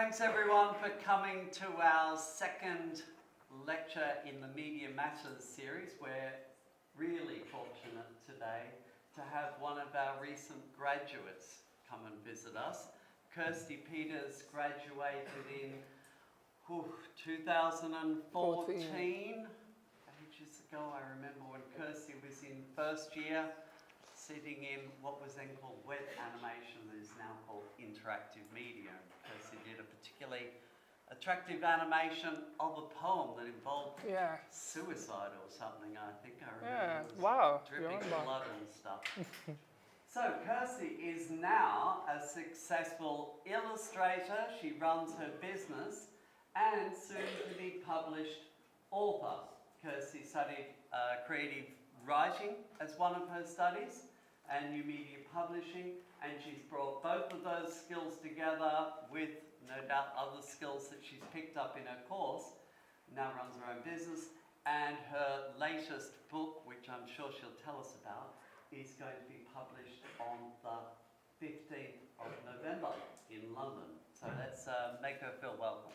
Thanks everyone for coming to our second lecture in the Media Matters series. We're really fortunate today to have one of our recent graduates come and visit us. Kirsty Peters graduated in 2014. Ages ago, I remember when Kirsty was in first year, sitting in what was then called web animation, that is now called interactive media. Kirsty did a particularly attractive animation of a poem that involved suicide or something, I think I remember. Yeah, wow. Dripping blood and stuff. So Kirsty is now a successful illustrator. She runs her business and soon to be published author. Kirsty studied creative writing as one of her studies and new media publishing, and she's brought both of those skills together with no doubt other skills that she's picked up in her course. Now runs her own business, and her latest book, which I'm sure she'll tell us about, is going to be published on the 15th of November in London. So let's make her feel welcome.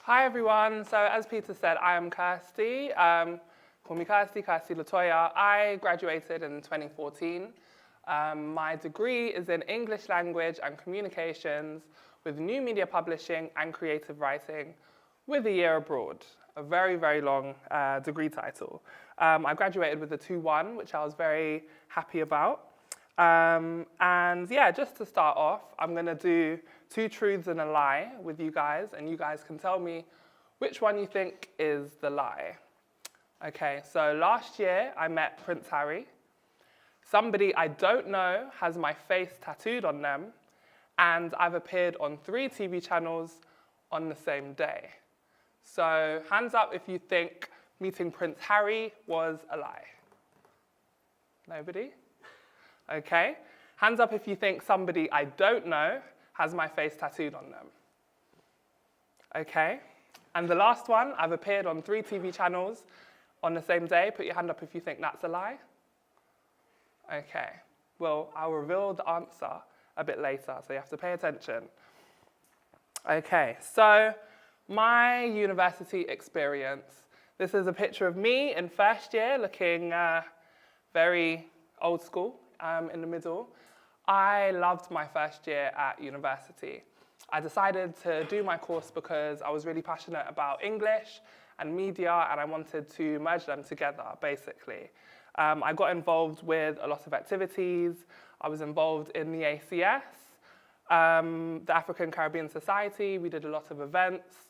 Hi everyone. So as Peter said, I am Kirsty. Call me Kirsty Latoya. I graduated in 2014. My degree is in English language and communications with new media publishing and creative writing with a year abroad. A very, very long degree title. I graduated with a 2-1, which I was very happy about. And yeah, just to start off, I'm going to do 2 truths and a lie with you guys, and you guys can tell me which one you think is the lie. Okay, so last year I met Prince Harry. Somebody I don't know has my face tattooed on them, and I've appeared on 3 TV channels on the same day. So hands up if you think meeting Prince Harry was a lie. Nobody? Okay. Hands up if you think somebody I don't know has my face tattooed on them. Okay. And the last one, I've appeared on 3 TV channels on the same day. Put your hand up if you think that's a lie. Okay. Well, I'll reveal the answer a bit later, so you have to pay attention. Okay, so my university experience. This is a picture of me in first year, looking very old school in the middle. I loved my first year at university. I decided to do my course because I was really passionate about English and media, and I wanted to merge them together, basically. I got involved with a lot of activities. I was involved in the ACS, the African Caribbean Society. We did a lot of events,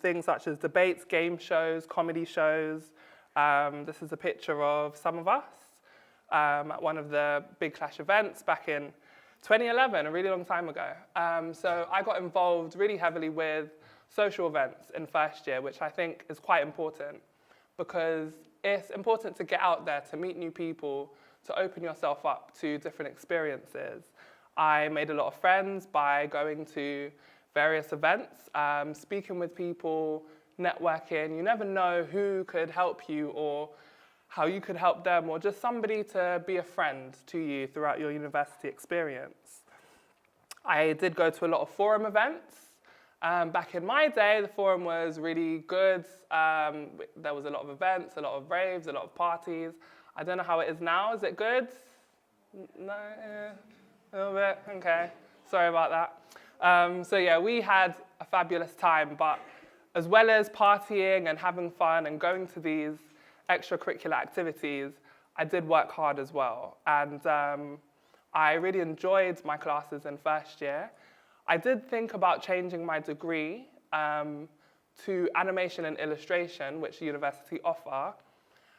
things such as debates, game shows, comedy shows. This is a picture of some of us at one of the Big Clash events back in 2011, a really long time ago. So I got involved really heavily with social events in first year, which I think is quite important because it's important to get out there, to meet new people, to open yourself up to different experiences. I made a lot of friends by going to various events, speaking with people, networking. You never know who could help you or how you could help them, or just somebody to be a friend to you throughout your university experience. I did go to a lot of forum events. Back in my day, the forum was really good. There was a lot of events, a lot of raves, a lot of parties. I don't know how it is now. Is it good? No? Yeah, a little bit? Okay. Sorry about that. So yeah, we had a fabulous time, but as well as partying and having fun and going to these extracurricular activities, I did work hard as well. And I really enjoyed my classes in first year. I did think about changing my degree to animation and illustration, which the university offer.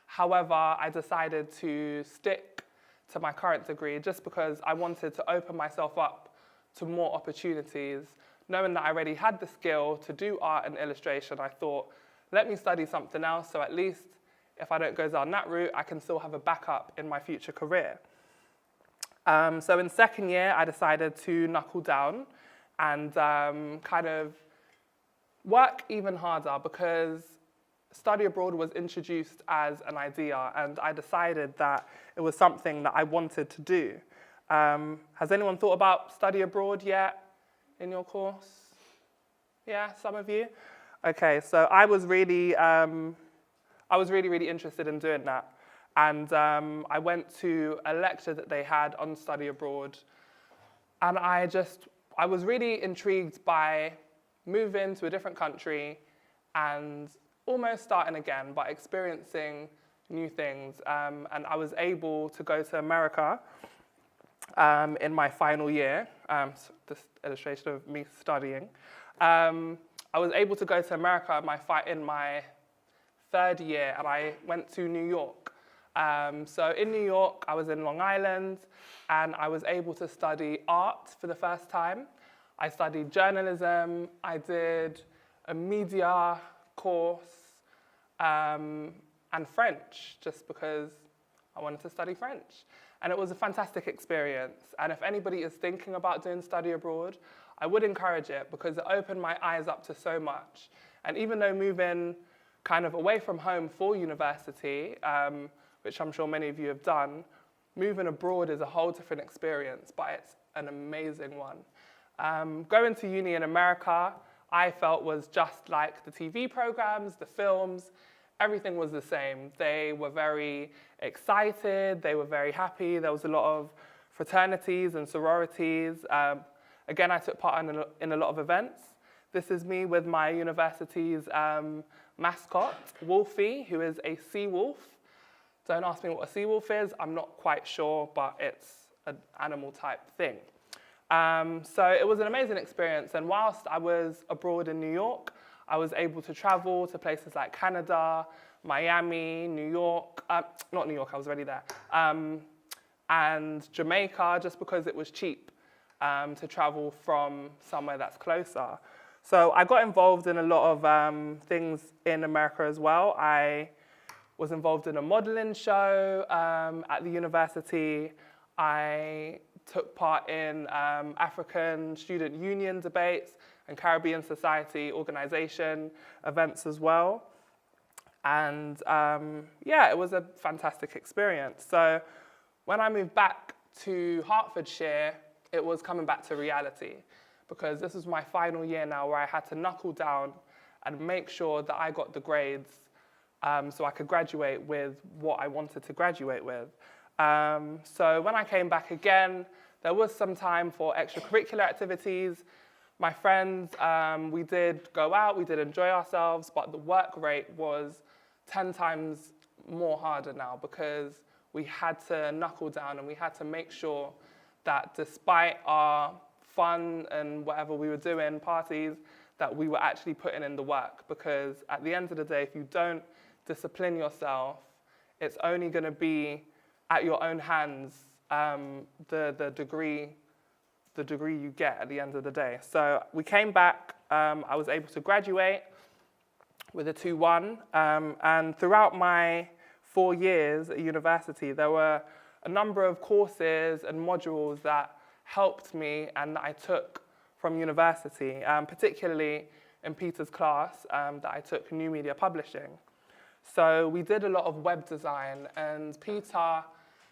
However, I decided to stick to my current degree just because I wanted to open myself up to more opportunities. Knowing that I already had the skill to do art and illustration, I thought, let me study something else, so at least if I don't go down that route, I can still have a backup in my future career. So in second year, I decided to knuckle down and kind of work even harder because study abroad was introduced as an idea, and I decided that it was something that I wanted to do. Has anyone thought about study abroad yet in your course? Yeah, some of you? Okay, so I was really, really interested in doing that. And I went to a lecture that they had on study abroad. And I was really intrigued by moving to a different country and almost starting again, but experiencing new things. And I was able to go to America in my final year. So this illustration of me studying. I was able to go to America in my third year, and I went to New York. So in New York, I was in Long Island, and I was able to study art for the first time. I studied journalism. I did a media course and French, just because I wanted to study French. And it was a fantastic experience. And if anybody is thinking about doing study abroad, I would encourage it, because it opened my eyes up to so much. And even though moving kind of away from home for university, which I'm sure many of you have done, moving abroad is a whole different experience, but it's an amazing one. Going to uni in America, I felt was just like the TV programs, the films, everything was the same. They were very excited, they were very happy. There was a lot of fraternities and sororities. Again, I took part in a lot of events. This is me with my university's mascot, Wolfie, who is a sea wolf. Don't ask me what a sea wolf is. I'm not quite sure, but it's an animal type thing. So it was an amazing experience. And whilst I was abroad in New York, I was able to travel to places like Canada, Miami, New York, not New York, I was already there, and Jamaica, just because it was cheap to travel from somewhere that's closer. So I got involved in a lot of things in America as well. I was involved in a modeling show at the university. I took part in African Student Union debates and Caribbean Society organization events as well. And yeah, it was a fantastic experience. So when I moved back to Hertfordshire, it was coming back to reality, because this was my final year now where I had to knuckle down and make sure that I got the grades so I could graduate with what I wanted to graduate with. So when I came back again, there was some time for extracurricular activities. My friends, we did go out, we did enjoy ourselves, but the work rate was 10 times more harder now, because we had to knuckle down and we had to make sure that despite our fun and whatever we were doing, parties, that we were actually putting in the work. Because at the end of the day, if you don't discipline yourself, it's only going to be at your own hands, the degree you get at the end of the day. So we came back, I was able to graduate with a 2-1, and throughout my 4 years at university, there were a number of courses and modules that helped me and that I took from university, particularly in Peter's class that I took, New Media Publishing. So we did a lot of web design, and Peter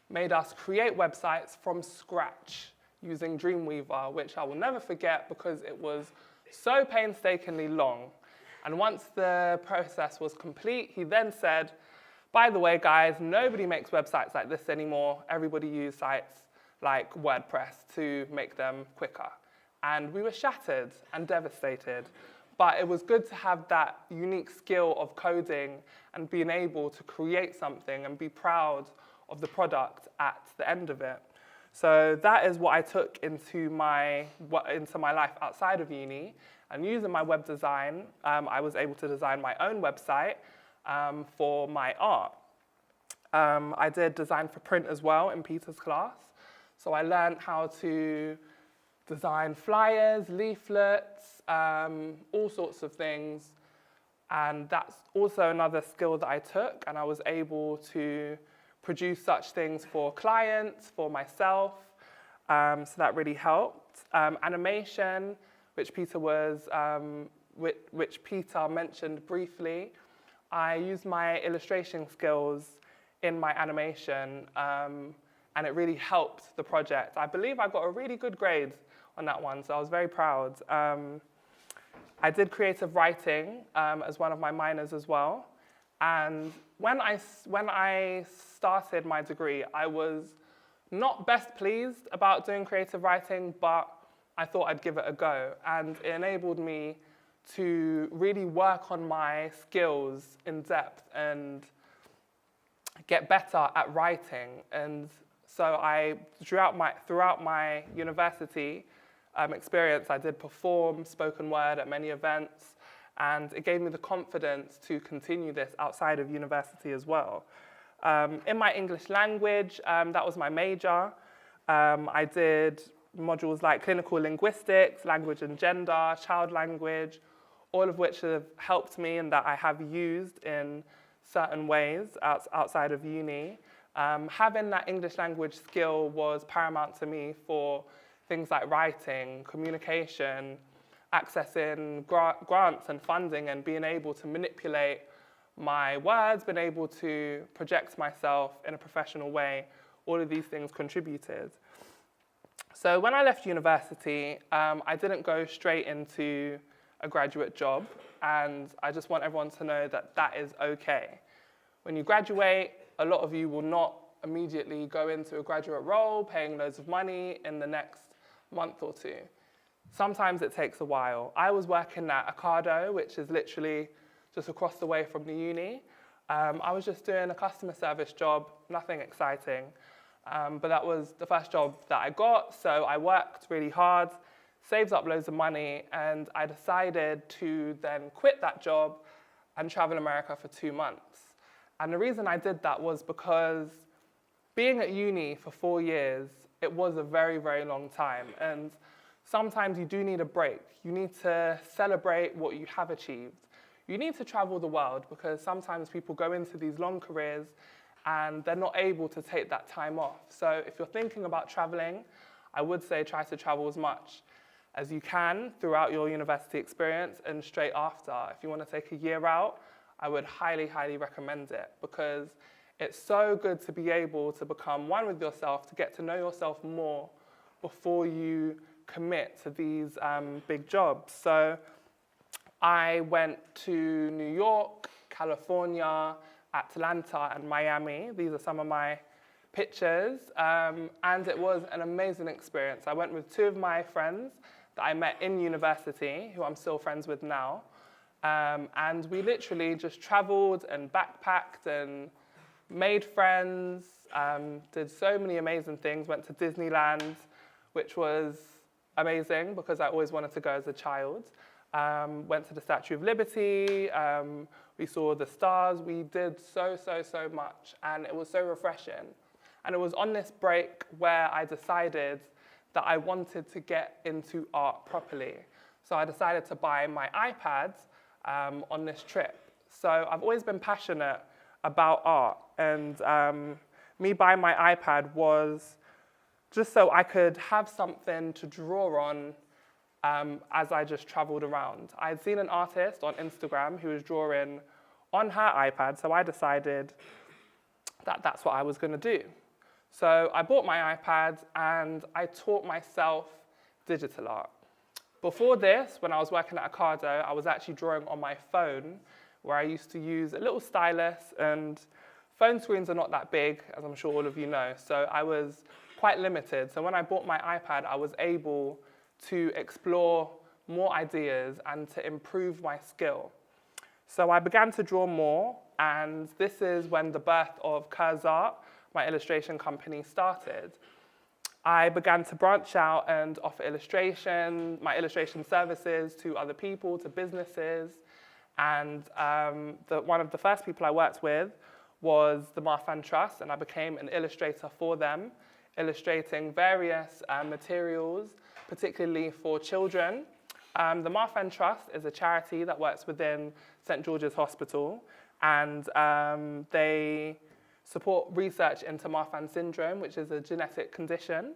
made us create websites from scratch using Dreamweaver, which I will never forget because it was so painstakingly long. And once the process was complete, he then said, by the way, guys, nobody makes websites like this anymore. Everybody uses sites like WordPress to make them quicker. And we were shattered and devastated. But it was good to have that unique skill of coding and being able to create something and be proud of the product at the end of it. So that is what I took into my life outside of uni. And using my web design, I was able to design my own website for my art. I did design for print as well in Peter's class. So I learned how to design flyers, leaflets, all sorts of things. And that's also another skill that I took, and I was able to produce such things for clients, for myself. So that really helped. Animation, which Peter mentioned briefly. I used my illustration skills in my animation, and it really helped the project. I believe I got a really good grade on that one, so I was very proud. I did creative writing as one of my minors as well. And when I started my degree, I was not best pleased about doing creative writing, but I thought I'd give it a go. And it enabled me to really work on my skills in depth and get better at writing. And so throughout my university experience, I did perform spoken word at many events, and it gave me the confidence to continue this outside of university as well. In my English language, that was my major. I did modules like clinical linguistics, language and gender, child language, all of which have helped me and that I have used in certain ways outside of uni. Having that English language skill was paramount to me for things like writing, communication, accessing grants and funding, and being able to manipulate my words, being able to project myself in a professional way. All of these things contributed. So when I left university, I didn't go straight into a graduate job, and I just want everyone to know that that is okay. When you graduate, a lot of you will not immediately go into a graduate role, paying loads of money in the next month or two. Sometimes it takes a while. I was working at Ocado, which is literally just across the way from the uni. I was just doing a customer service job, nothing exciting. But that was the first job that I got, so I worked really hard, saved up loads of money, and I decided to then quit that job and travel America for 2 months. And the reason I did that was because being at uni for 4 years, it was a very, very long time. And sometimes you do need a break. You need to celebrate what you have achieved. You need to travel the world, because sometimes people go into these long careers and they're not able to take that time off. So if you're thinking about traveling, I would say try to travel as much as you can throughout your university experience and straight after. If you want to take a year out, I would highly, highly recommend it, because it's so good to be able to become one with yourself, to get to know yourself more before you commit to these big jobs. So I went to New York, California, Atlanta, and Miami. These are some of my pictures, and it was an amazing experience. I went with 2 of my friends that I met in university, who I'm still friends with now, and we literally just traveled and backpacked and made friends, did so many amazing things, went to Disneyland, which was amazing because I always wanted to go as a child. Went to the Statue of Liberty, we saw the stars, we did so much, and it was so refreshing. And it was on this break where I decided that I wanted to get into art properly. So I decided to buy my iPad on this trip. So I've always been passionate about art, and me buying my iPad was just so I could have something to draw on as I just traveled around. I'd seen an artist on Instagram who was drawing on her iPad, so I decided that that's what I was going to do. So I bought my iPad and I taught myself digital art. Before this, when I was working at Ocado, I was actually drawing on my phone, where I used to use a little stylus, and phone screens are not that big, as I'm sure all of you know, so I was quite limited. So when I bought my iPad, I was able to explore more ideas and to improve my skill. So I began to draw more, and this is when the birth of Kurz Art, my illustration company, started. I began to branch out and offer my illustration services to other people, to businesses, and one of the first people I worked with was the Marfan Trust, and I became an illustrator for them, illustrating various materials, particularly for children. The Marfan Trust is a charity that works within St. George's Hospital, and they support research into Marfan syndrome, which is a genetic condition.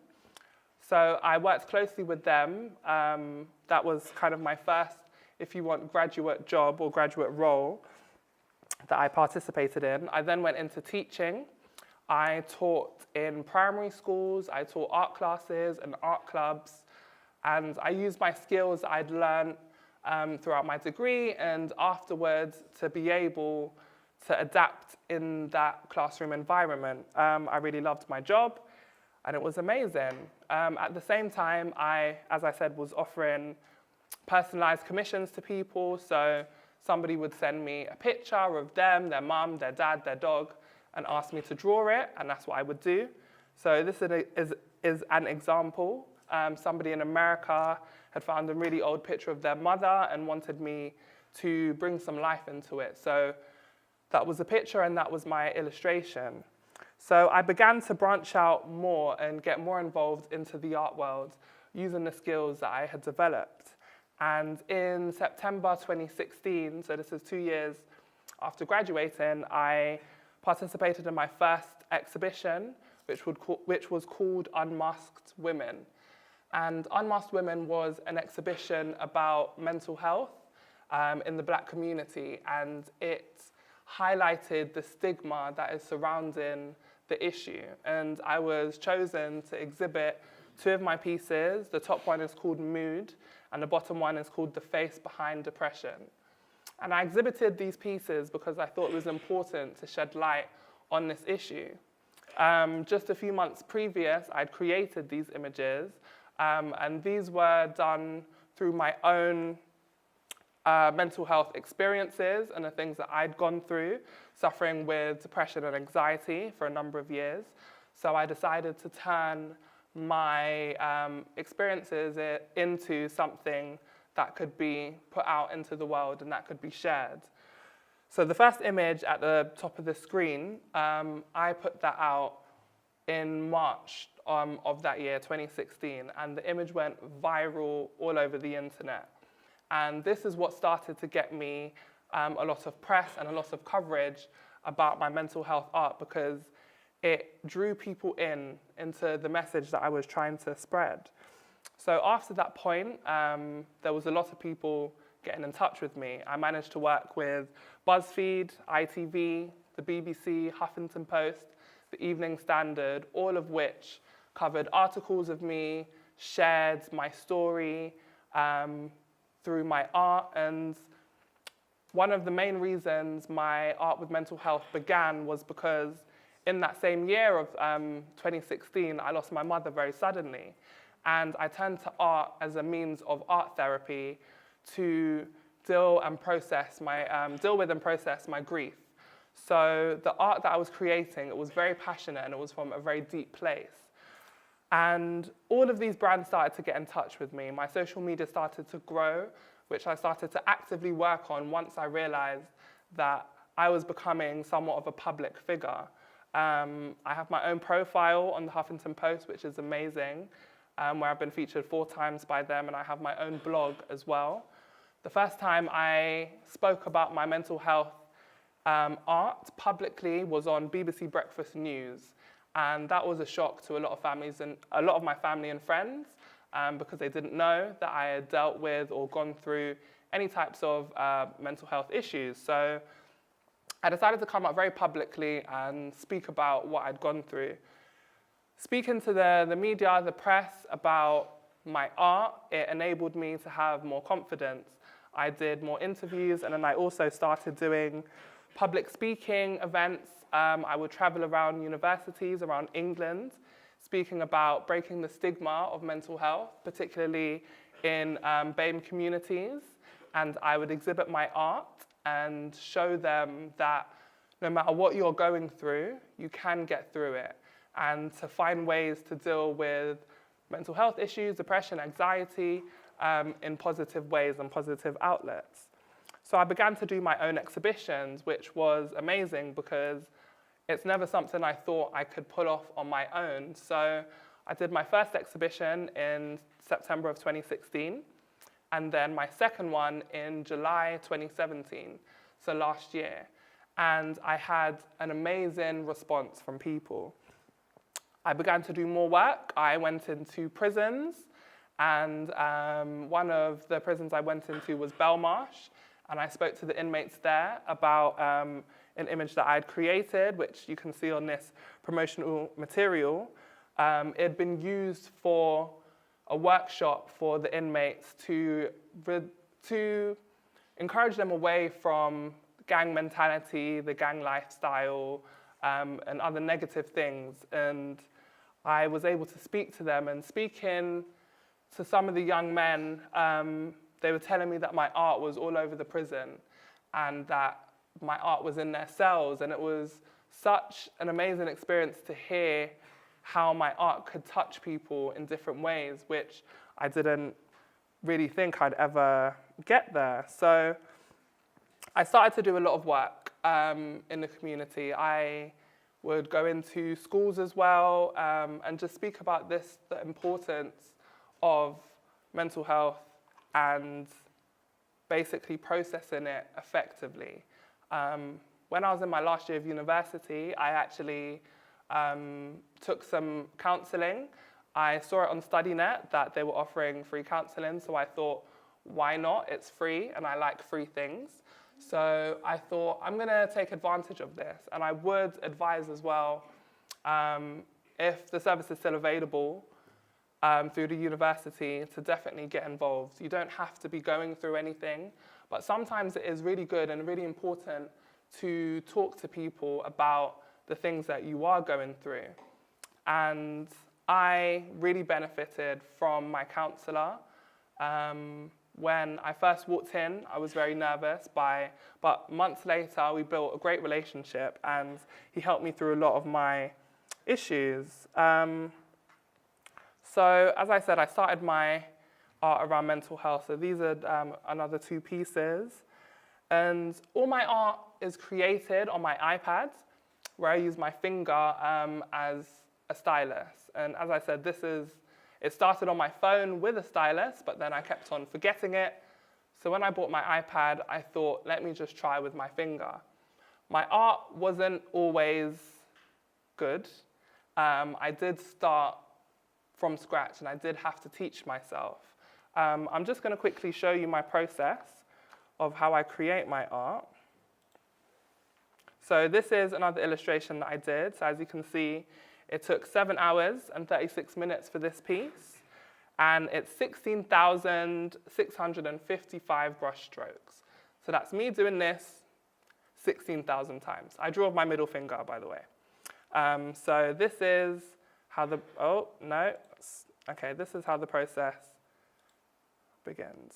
So I worked closely with them. That was kind of my first, if you want, graduate job or graduate role that I participated in. I then went into teaching. I taught in primary schools, I taught art classes and art clubs, and I used my skills I'd learned throughout my degree and afterwards to be able to adapt in that classroom environment. I really loved my job, and it was amazing. At the same time, I, as I said, was offering personalized commissions to people. So somebody would send me a picture of them, their mum, their dad, their dog, and ask me to draw it, and that's what I would do. So this is an example. Somebody in America had found a really old picture of their mother and wanted me to bring some life into it. So that was a picture and that was my illustration. So I began to branch out more and get more involved into the art world using the skills that I had developed. And in September 2016, so this is 2 years after graduating, I participated in my first exhibition, which was called Unmasked Women. And Unmasked Women was an exhibition about mental health in the Black community, and it highlighted the stigma that is surrounding the issue. And I was chosen to exhibit 2 of my pieces. The top one is called Mood, and the bottom one is called The Face Behind Depression. And I exhibited these pieces because I thought it was important to shed light on this issue. Just a few months previous, I'd created these images, and these were done through my own mental health experiences and the things that I'd gone through, suffering with depression and anxiety for a number of years. So I decided to turn my experiences into something that could be put out into the world and that could be shared. So the first image at the top of the screen, I put that out in March of that year, 2016, and the image went viral all over the internet. And this is what started to get me a lot of press and a lot of coverage about my mental health art, because it drew people into the message that I was trying to spread. So after that point, there was a lot of people getting in touch with me. I managed to work with BuzzFeed, ITV, the BBC, Huffington Post, the Evening Standard, all of which covered articles of me, shared my story through my art. And one of the main reasons my art with mental health began was because in that same year of 2016, I lost my mother very suddenly. And I turned to art as a means of art therapy to deal with and process my grief. So the art that I was creating, it was very passionate and it was from a very deep place. And all of these brands started to get in touch with me. My social media started to grow, which I started to actively work on once I realized that I was becoming somewhat of a public figure. I have my own profile on the Huffington Post, which is amazing, where I've been featured 4 times by them, and I have my own blog as well. The first time I spoke about my mental health art publicly was on BBC Breakfast News, and that was a shock to a lot of families and a lot of my family and friends, because they didn't know that I had dealt with or gone through any types of mental health issues. So I decided to come up very publicly and speak about what I'd gone through. Speaking to the media, the press about my art, it enabled me to have more confidence. I did more interviews, and then I also started doing public speaking events. I would travel around universities around England, speaking about breaking the stigma of mental health, particularly in BAME communities. And I would exhibit my art and show them that no matter what you're going through, you can get through it, and to find ways to deal with mental health issues, depression, anxiety, in positive ways and positive outlets. So I began to do my own exhibitions, which was amazing because it's never something I thought I could pull off on my own. So I did my first exhibition in September of 2016, and then my second one in July 2017, so last year. And I had an amazing response from people. I began to do more work. I went into prisons, and one of the prisons I went into was Belmarsh, and I spoke to the inmates there about an image that I'd created, which you can see on this promotional material. It had been used for a workshop for the inmates to encourage them away from gang mentality, the gang lifestyle, and other negative things. And I was able to speak to them, and speaking to some of the young men, they were telling me that my art was all over the prison and that my art was in their cells. And it was such an amazing experience to hear how my art could touch people in different ways, which I didn't really think I'd ever get there. So I started to do a lot of work in the community. I would go into schools as well and just speak about the importance of mental health and basically processing it effectively. When I was in my last year of university, I actually took some counselling. I saw it on StudyNet that they were offering free counselling, so I thought, why not? It's free, and I like free things. So I thought, I'm going to take advantage of this. And I would advise as well, if the service is still available through the university, to definitely get involved. You don't have to be going through anything, but sometimes it is really good and really important to talk to people about the things that you are going through. And I really benefited from my counsellor. When I first walked in, I was very nervous, but months later, we built a great relationship, and he helped me through a lot of my issues. So, as I said, I started my art around mental health. So these are another 2 pieces. And all my art is created on my iPad, where I use my finger as a stylus. And as I said, it started on my phone with a stylus, but then I kept on forgetting it. So when I bought my iPad, I thought, let me just try with my finger. My art wasn't always good. I did start from scratch, and I did have to teach myself. I'm just going to quickly show you my process of how I create my art. So this is another illustration that I did. So as you can see, it took 7 hours and 36 minutes for this piece, and it's 16,655 brush strokes. So that's me doing this 16,000 times. I draw with my middle finger, by the way. So this is how this is how the process begins.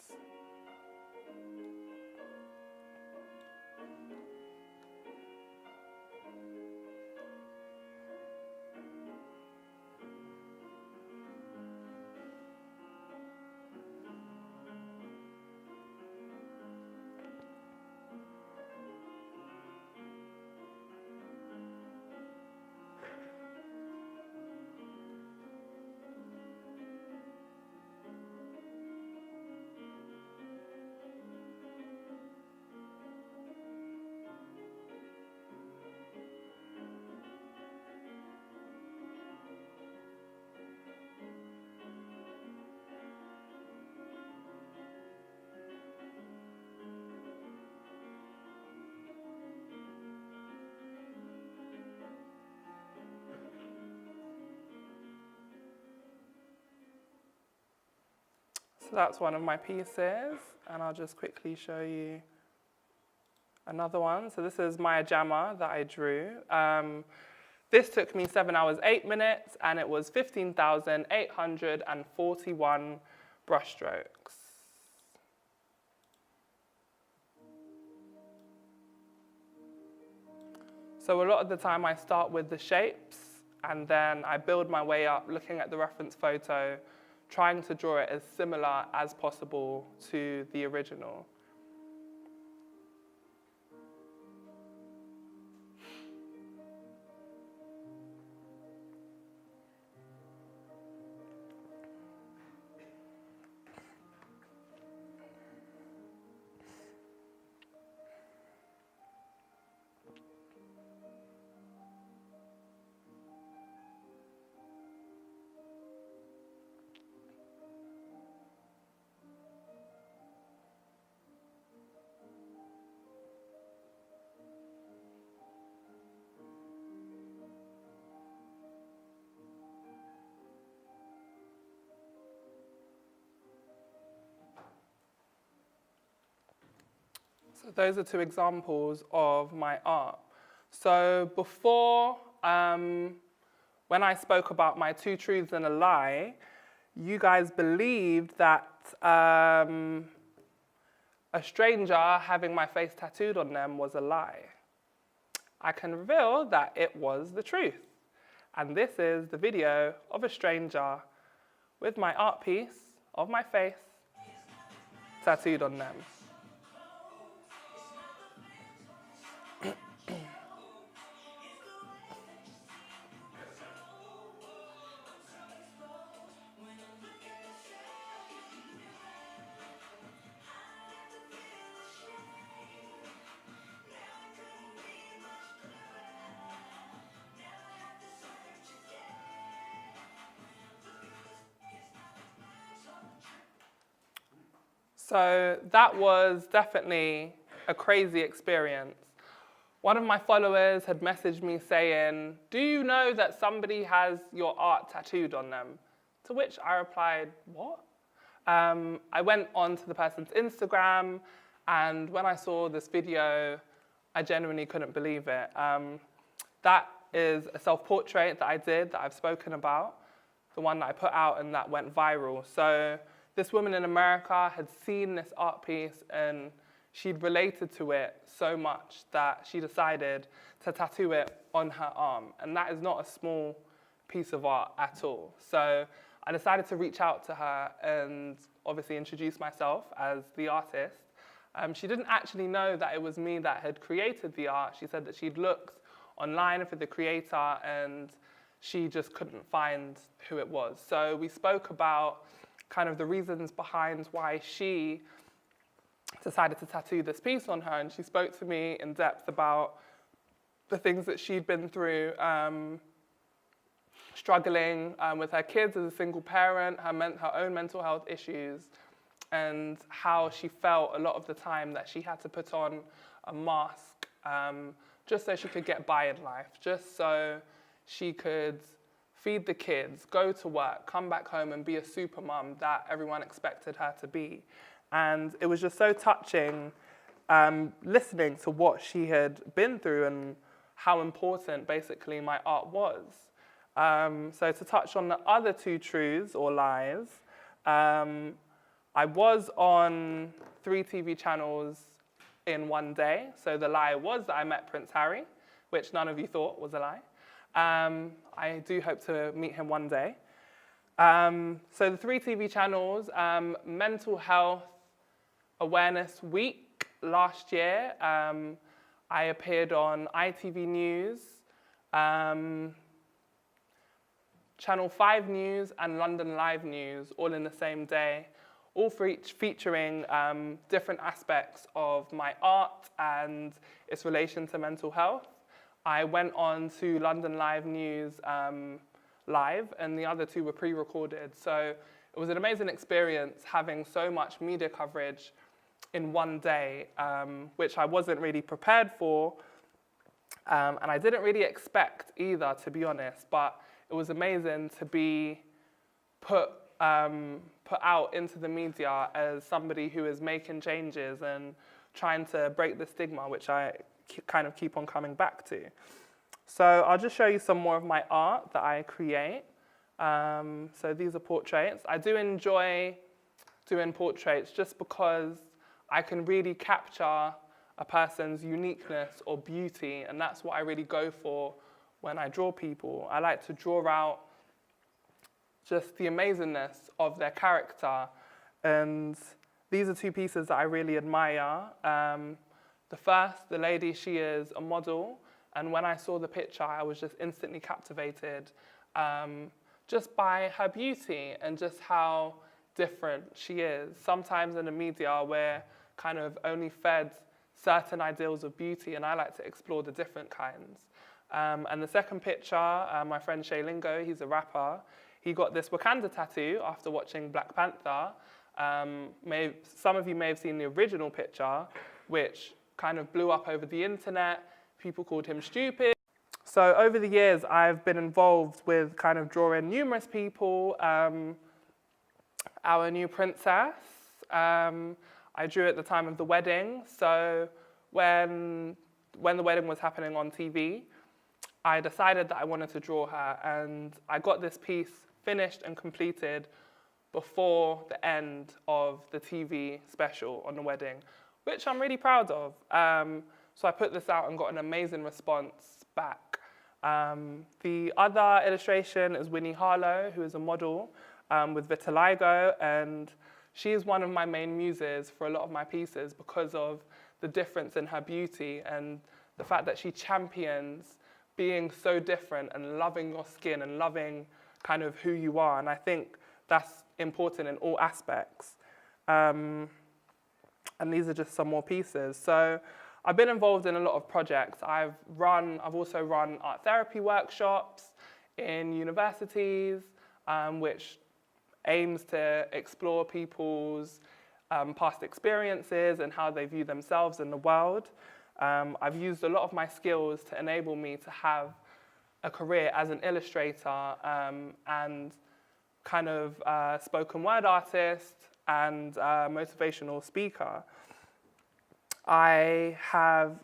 So that's one of my pieces, and I'll just quickly show you another one. So this is Maya Jama that I drew. This took me 7 hours, 8 minutes, and it was 15,841 brush strokes. So a lot of the time I start with the shapes, and then I build my way up looking at the reference photo, trying to draw it as similar as possible to the original. So those are two examples of my art. So before, when I spoke about my two truths and a lie, you guys believed that a stranger having my face tattooed on them was a lie. I can reveal that it was the truth. And this is the video of a stranger with my art piece of my face tattooed on them. So that was definitely a crazy experience. One of my followers had messaged me saying, "Do you know that somebody has your art tattooed on them?" To which I replied, "What?" I went onto the person's Instagram, and when I saw this video, I genuinely couldn't believe it. That is a self-portrait that I did, that I've spoken about, the one that I put out and that went viral. So this woman in America had seen this art piece and she'd related to it so much that she decided to tattoo it on her arm. And that is not a small piece of art at all. So I decided to reach out to her and obviously introduce myself as the artist. She didn't actually know that it was me that had created the art. She said that she'd looked online for the creator and she just couldn't find who it was. So we spoke about kind of the reasons behind why she decided to tattoo this piece on her, and she spoke to me in depth about the things that she'd been through, struggling with her kids as a single parent, her own mental health issues, and how she felt a lot of the time that she had to put on a mask just so she could get by in life, just so she could feed the kids, go to work, come back home and be a super mum that everyone expected her to be. And it was just so touching listening to what she had been through and how important basically my art was. So to touch on the other two truths or lies, I was on 3 TV channels in one day. So the lie was that I met Prince Harry, which none of you thought was a lie. I do hope to meet him one day. So the 3 TV channels, Mental Health Awareness Week last year, I appeared on ITV News, Channel 5 News and London Live News, all in the same day, all featuring different aspects of my art and its relation to mental health. I went on to London Live News live, and the other 2 were pre-recorded. So it was an amazing experience having so much media coverage in one day, which I wasn't really prepared for, and I didn't really expect either, to be honest. But it was amazing to be put out into the media as somebody who is making changes and trying to break the stigma, which I kind of keep on coming back to. So I'll just show you some more of my art that I create. So these are portraits. I do enjoy doing portraits just because I can really capture a person's uniqueness or beauty, and that's what I really go for when I draw people. I like to draw out just the amazingness of their character, and these are 2 pieces that I really admire. The first, the lady, she is a model, and when I saw the picture, I was just instantly captivated just by her beauty and just how different she is. Sometimes in the media, we're kind of only fed certain ideals of beauty, and I like to explore the different kinds. And the second picture, my friend Shay Lingo, he's a rapper, he got this Wakanda tattoo after watching Black Panther. Some of you may have seen the original picture, which kind of blew up over the internet. People called him stupid. So over the years, I've been involved with kind of drawing numerous people. Our new princess. I drew at the time of the wedding. So when the wedding was happening on TV, I decided that I wanted to draw her, and I got this piece finished and completed before the end of the TV special on the wedding, which I'm really proud of. So I put this out and got an amazing response back. The other illustration is Winnie Harlow, who is a model with vitiligo, and she is one of my main muses for a lot of my pieces because of the difference in her beauty and the fact that she champions being so different and loving your skin and loving kind of who you are. And I think that's important in all aspects. And these are just some more pieces. So I've been involved in a lot of projects. I've also run art therapy workshops in universities, which aims to explore people's past experiences and how they view themselves in the world. I've used a lot of my skills to enable me to have a career as an illustrator and kind of spoken word artist and motivational speaker. I have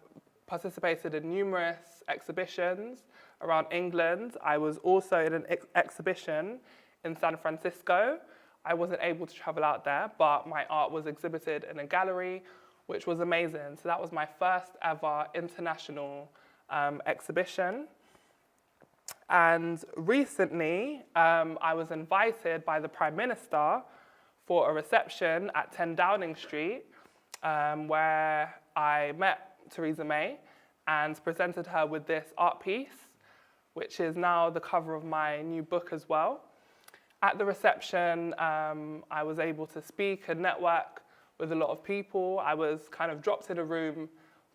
participated in numerous exhibitions around England. I was also in an exhibition in San Francisco. I wasn't able to travel out there, but my art was exhibited in a gallery, which was amazing. So that was my first ever international exhibition. And recently, I was invited by the Prime Minister for a reception at 10 Downing Street, where I met Theresa May and presented her with this art piece, which is now the cover of my new book as well. At the reception, I was able to speak and network with a lot of people. I was kind of dropped in a room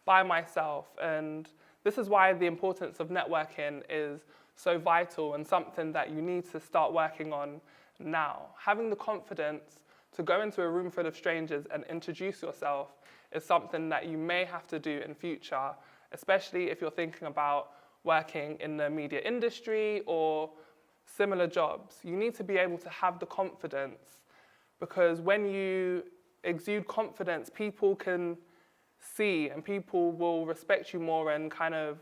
by myself, and this is why the importance of networking is so vital and something that you need to start working on now. Having the confidence to go into a room full of strangers and introduce yourself is something that you may have to do in future, especially if you're thinking about working in the media industry or similar jobs. You need to be able to have the confidence, because when you exude confidence, people can see and people will respect you more and kind of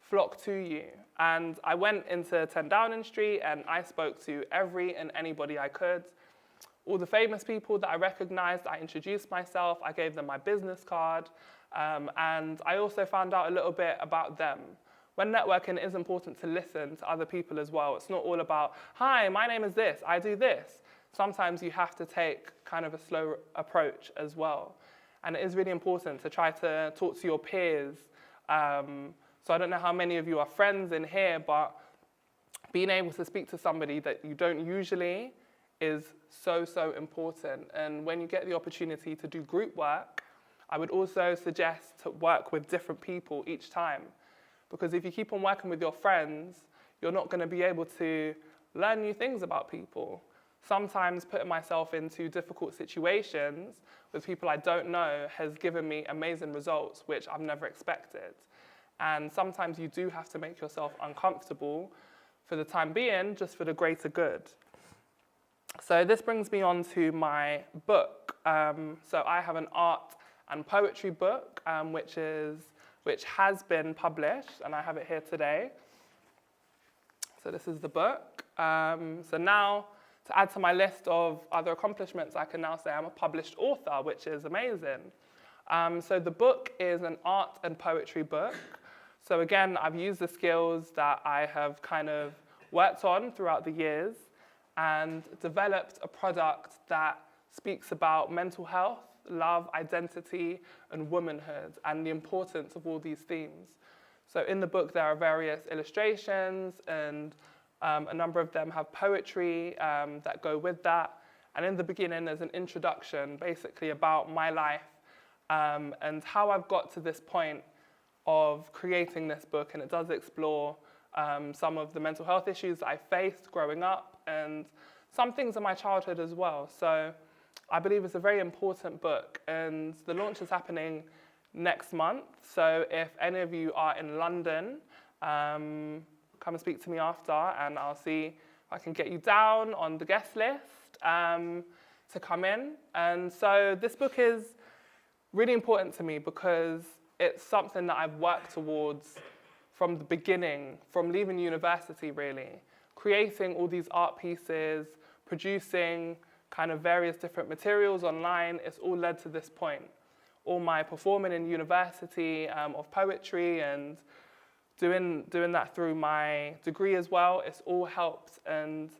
flock to you. And I went into 10 Downing Street and I spoke to every and anybody I could. All the famous people that I recognized, I introduced myself, I gave them my business card, and I also found out a little bit about them. When networking, it is important to listen to other people as well. It's not all about, hi, my name is this, I do this. Sometimes you have to take kind of a slow approach as well. And it is really important to try to talk to your peers. So I don't know how many of you are friends in here, but being able to speak to somebody that you don't usually is so, so important. And when you get the opportunity to do group work, I would also suggest to work with different people each time. Because if you keep on working with your friends, you're not going to be able to learn new things about people. Sometimes putting myself into difficult situations with people I don't know has given me amazing results, which I've never expected. And sometimes you do have to make yourself uncomfortable for the time being, just for the greater good. So this brings me on to my book. So I have an art and poetry book, which has been published, and I have it here today. So this is the book. So now, to add to my list of other accomplishments, I can now say I'm a published author, which is amazing. So the book is an art and poetry book. So again, I've used the skills that I have kind of worked on throughout the years and developed a product that speaks about mental health, love, identity, and womanhood, and the importance of all these themes. So in the book, there are various illustrations, and a number of them have poetry that go with that. And in the beginning, there's an introduction, basically about my life and how I've got to this point of creating this book. And it does explore some of the mental health issues that I faced growing up and some things in my childhood as well. So I believe it's a very important book, and the launch is happening next month. So if any of you are in London, come and speak to me after, and I'll see if I can get you down on the guest list to come in. And so this book is really important to me because it's something that I've worked towards from the beginning, from leaving university really. Creating all these art pieces, producing kind of various different materials online, it's all led to this point. All my performing in university of poetry and doing that through my degree as well, it's all helped. And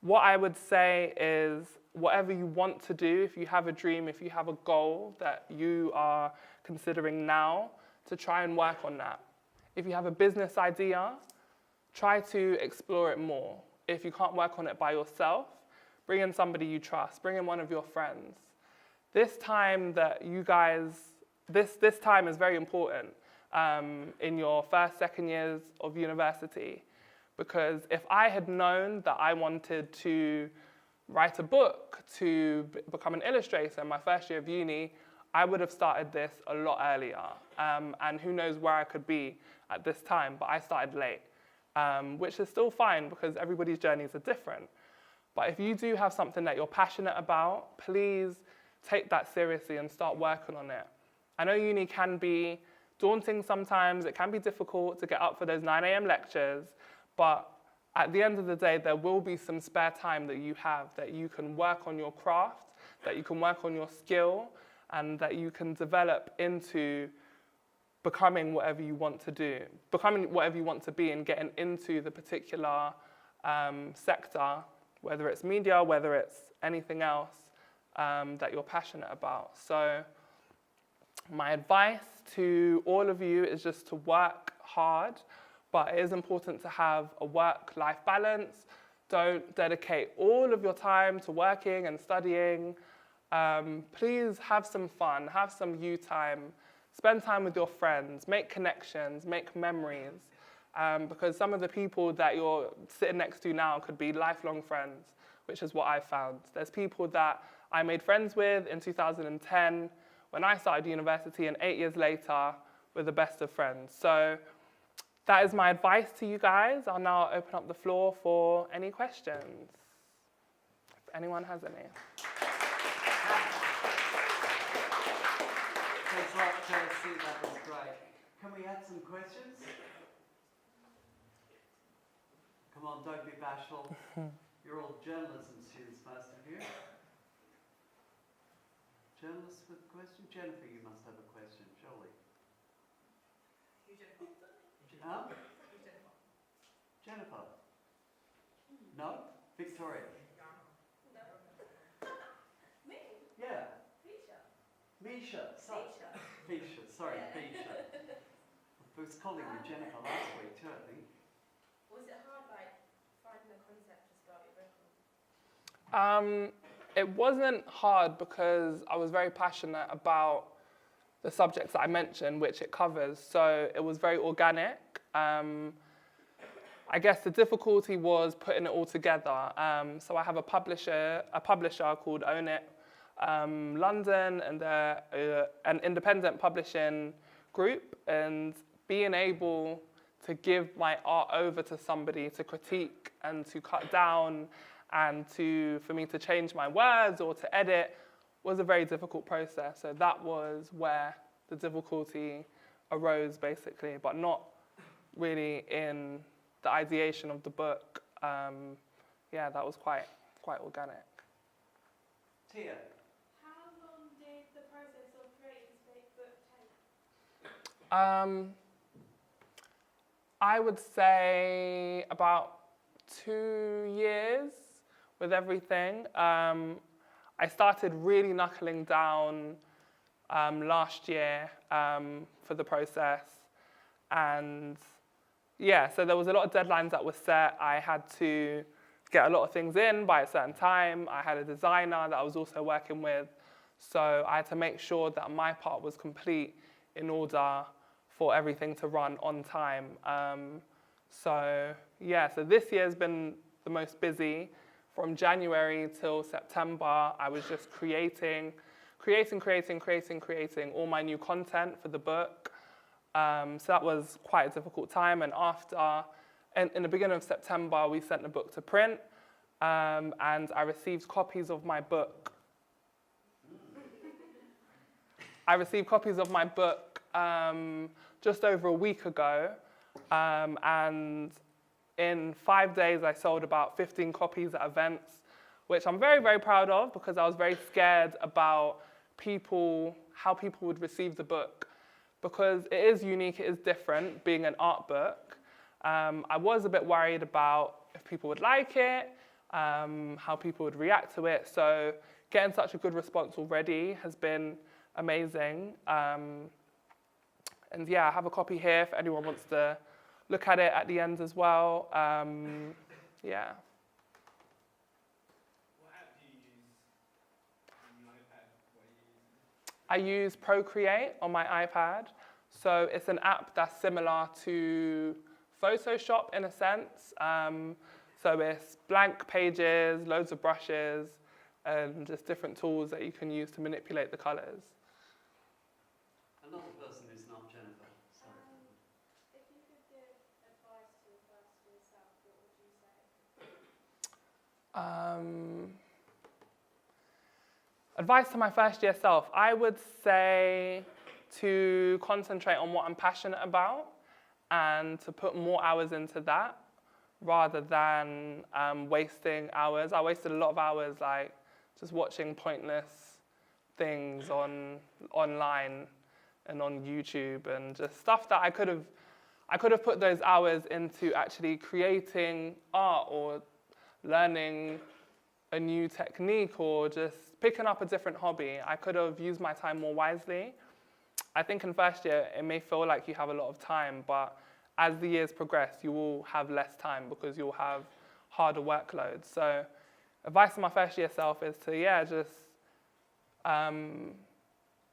what I would say is whatever you want to do, if you have a dream, if you have a goal that you are considering now, to try and work on that. If you have a business idea, try to explore it more. If you can't work on it by yourself, bring in somebody you trust, bring in one of your friends. This time that you guys, this time is very important in your first, second years of university, because if I had known that I wanted to write a book, to become an illustrator in my first year of uni, I would have started this a lot earlier. And who knows where I could be at this time, but I started late, which is still fine because everybody's journeys are different. But if you do have something that you're passionate about, please take that seriously and start working on it. I know uni can be daunting sometimes, it can be difficult to get up for those 9 a.m. lectures, but at the end of the day, there will be some spare time that you have that you can work on your craft, that you can work on your skill, and that you can develop into becoming whatever you want to do, becoming whatever you want to be and getting into the particular sector, whether it's media, whether it's anything else that you're passionate about. So my advice to all of you is just to work hard, but it is important to have a work-life balance. Don't dedicate all of your time to working and studying. Please have some fun, have some you time, spend time with your friends, make connections, make memories, because some of the people that you're sitting next to now could be lifelong friends, which is what I found. There's people that I made friends with in 2010 when I started university, and 8 years later, we're the best of friends. So that is my advice to you guys. I'll now open up the floor for any questions, if anyone has any. Thanks a lot, Chelsea. That was great. Can we have some questions? Come on, don't be bashful. You're all journalism students, most of you. Journalists with a question? Jennifer, you must have a question, surely. Who's Jennifer? Huh? Who's Jennifer? Jennifer? No? Victoria? No. Me? Yeah. Misha. Misha. Misha. Misha, sorry, Yeah. Misha. I was calling you Jennifer last week too, I think. Was it hard, like, finding a concept to start your record? It wasn't hard because I was very passionate about the subjects that I mentioned, which it covers, so it was very organic. I guess the difficulty was putting it all together. So I have a publisher called Own It London, and they're an independent publishing group, and being able to give my art over to somebody to critique and to cut down and for me to change my words or to edit was a very difficult process. So that was where the difficulty arose, basically, but not really in the ideation of the book. Yeah, that was quite organic. Tia? How long did the process of creating this fake book take? I would say about 2 years with everything. I started really knuckling down last year for the process. And yeah, so there was a lot of deadlines that were set. I had to get a lot of things in by a certain time. I had a designer that I was also working with. So I had to make sure that my part was complete in order for everything to run on time. So yeah, so this year's been the most busy. From January till September, I was just creating all my new content for the book. So that was quite a difficult time. And after, in the beginning of September, we sent the book to print, and I received copies of my book. I received copies of my book just over a week ago, and in 5 days I sold about 15 copies at events, which I'm very, very proud of because I was very scared about how people would receive the book, because it is unique, it is different being an art book. I was a bit worried about if people would like it, how people would react to it. So getting such a good response already has been amazing. And yeah, I have a copy here if anyone wants to look at it at the end as well. Yeah. What app do you use on your iPad? What are you using? I use Procreate on my iPad. So it's an app that's similar to Photoshop in a sense. So it's blank pages, loads of brushes, and just different tools that you can use to manipulate the colors. Another person who's not Jennifer. Sorry. If you could give advice to your first year self, what would you say? Advice to my first year self, I would say to concentrate on what I'm passionate about and to put more hours into that rather than wasting hours. I wasted a lot of hours like just watching pointless things online and on YouTube and just stuff that I could have put those hours into actually creating art or learning a new technique or just picking up a different hobby. I could have used my time more wisely. I think in first year, it may feel like you have a lot of time, but as the years progress, you will have less time because you'll have harder workloads. So advice to my first year self is to, just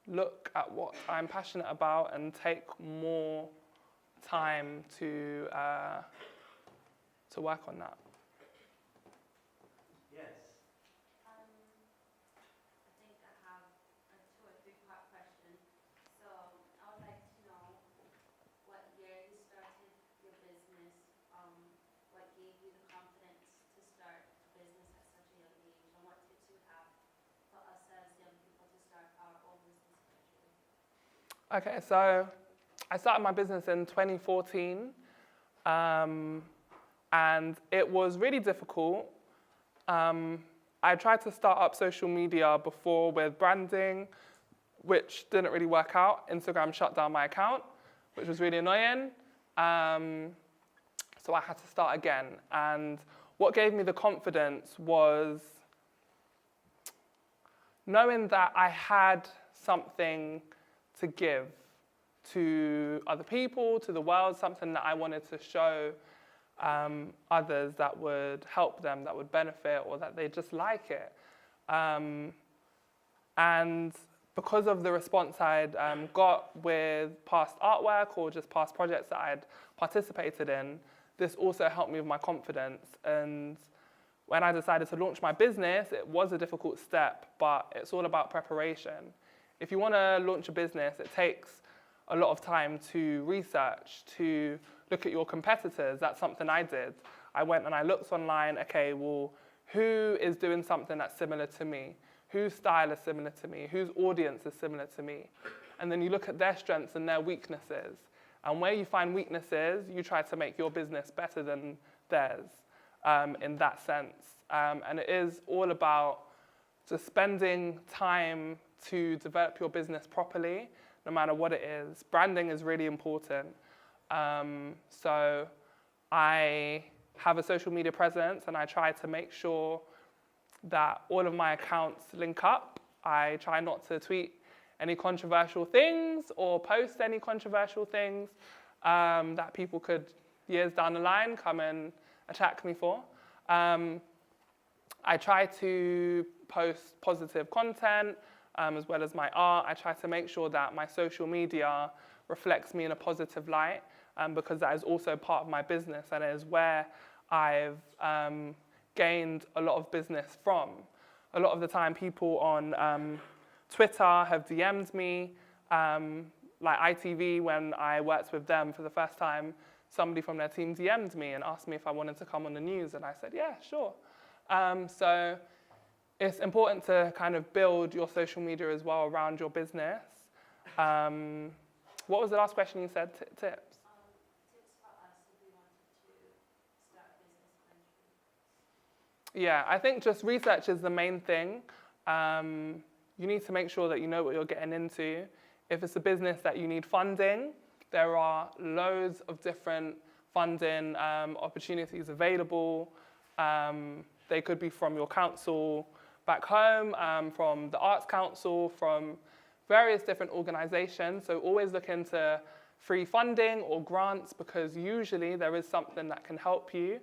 look at what I'm passionate about and take more time to work on that. Yes. I think I have a 2 or 3 part question. So I would like to know what year you started your business, what gave you the confidence to start a business at such a young age, and what tips you have for us as young people to start our own business eventually. Okay, so I started my business in 2014, and it was really difficult. I tried to start up social media before with branding, which didn't really work out. Instagram shut down my account, which was really annoying. So I had to start again. And what gave me the confidence was knowing that I had something to give to other people, to the world, something that I wanted to show others that would help them, that would benefit, or that they just like it. And because of the response I'd got with past artwork or just past projects that I'd participated in, this also helped me with my confidence. And when I decided to launch my business, it was a difficult step, but it's all about preparation. If you want to launch a business, it takes a lot of time to research, to look at your competitors. That's something I did. I went and I looked online, okay, well, who is doing something that's similar to me? Whose style is similar to me? Whose audience is similar to me? And then you look at their strengths and their weaknesses. And where you find weaknesses, you try to make your business better than theirs in that sense. And it is all about just spending time to develop your business properly, no matter what it is. Branding is really important. So I have a social media presence and I try to make sure that all of my accounts link up. I try not to tweet any controversial things or post any controversial things that people could, years down the line, come and attack me for. I try to post positive content as well as my art. I try to make sure that my social media reflects me in a positive light because that is also part of my business and it is where I've gained a lot of business from. A lot of the time people on Twitter have DM'd me, like ITV when I worked with them for the first time, somebody from their team DM'd me and asked me if I wanted to come on the news and I said, yeah, sure. So it's important to kind of build your social media as well around your business What was the last question you said? Tips? Tips for us if we wanted to start a business eventually. Yeah, I think just research is the main thing. You need to make sure that you know what you're getting into. If it's a business that you need funding, there are loads of different funding opportunities available. They could be from your council back home, from the Arts Council, from various different organizations. So always look into free funding or grants, because usually there is something that can help you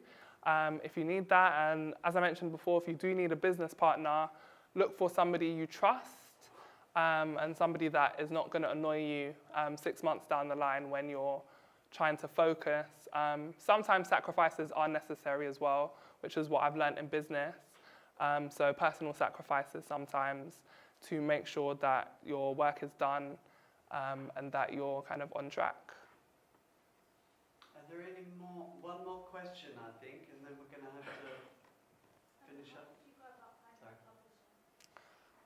if you need that. And as I mentioned before, if you do need a business partner, look for somebody you trust and somebody that is not going to annoy you 6 months down the line when you're trying to focus. Sometimes sacrifices are necessary as well, which is what I've learned in business. So personal sacrifices sometimes to make sure that your work is done and that you're kind of on track. Are there any more? One more question, I think, and then we're going to have to finish up. If you go about finding a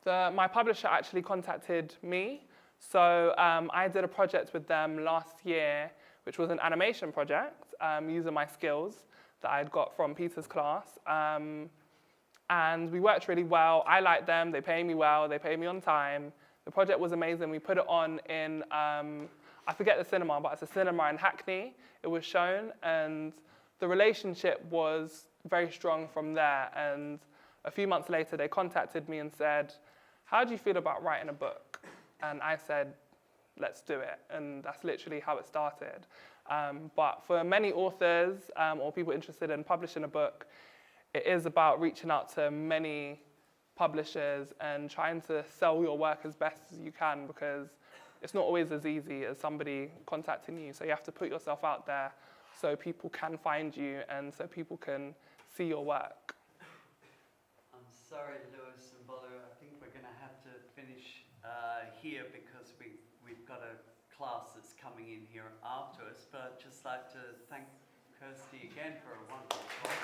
publisher. My publisher actually contacted me. So I did a project with them last year, which was an animation project using my skills that I'd got from Peter's class. And we worked really well. I liked them, they pay me well, they pay me on time. The project was amazing. We put it on in, I forget the cinema, but it's a cinema in Hackney. It was shown, and the relationship was very strong from there. And a few months later, they contacted me and said, how do you feel about writing a book? And I said, let's do it. And that's literally how it started. But for many authors or people interested in publishing a book, it is about reaching out to many publishers and trying to sell your work as best as you can, because it's not always as easy as somebody contacting you. So you have to put yourself out there so people can find you and so people can see your work. I'm sorry, Lewis and Bolu, I think we're going to have to finish here because we've got a class that's coming in here after us. But I'd just like to thank Kirsty again for a wonderful talk.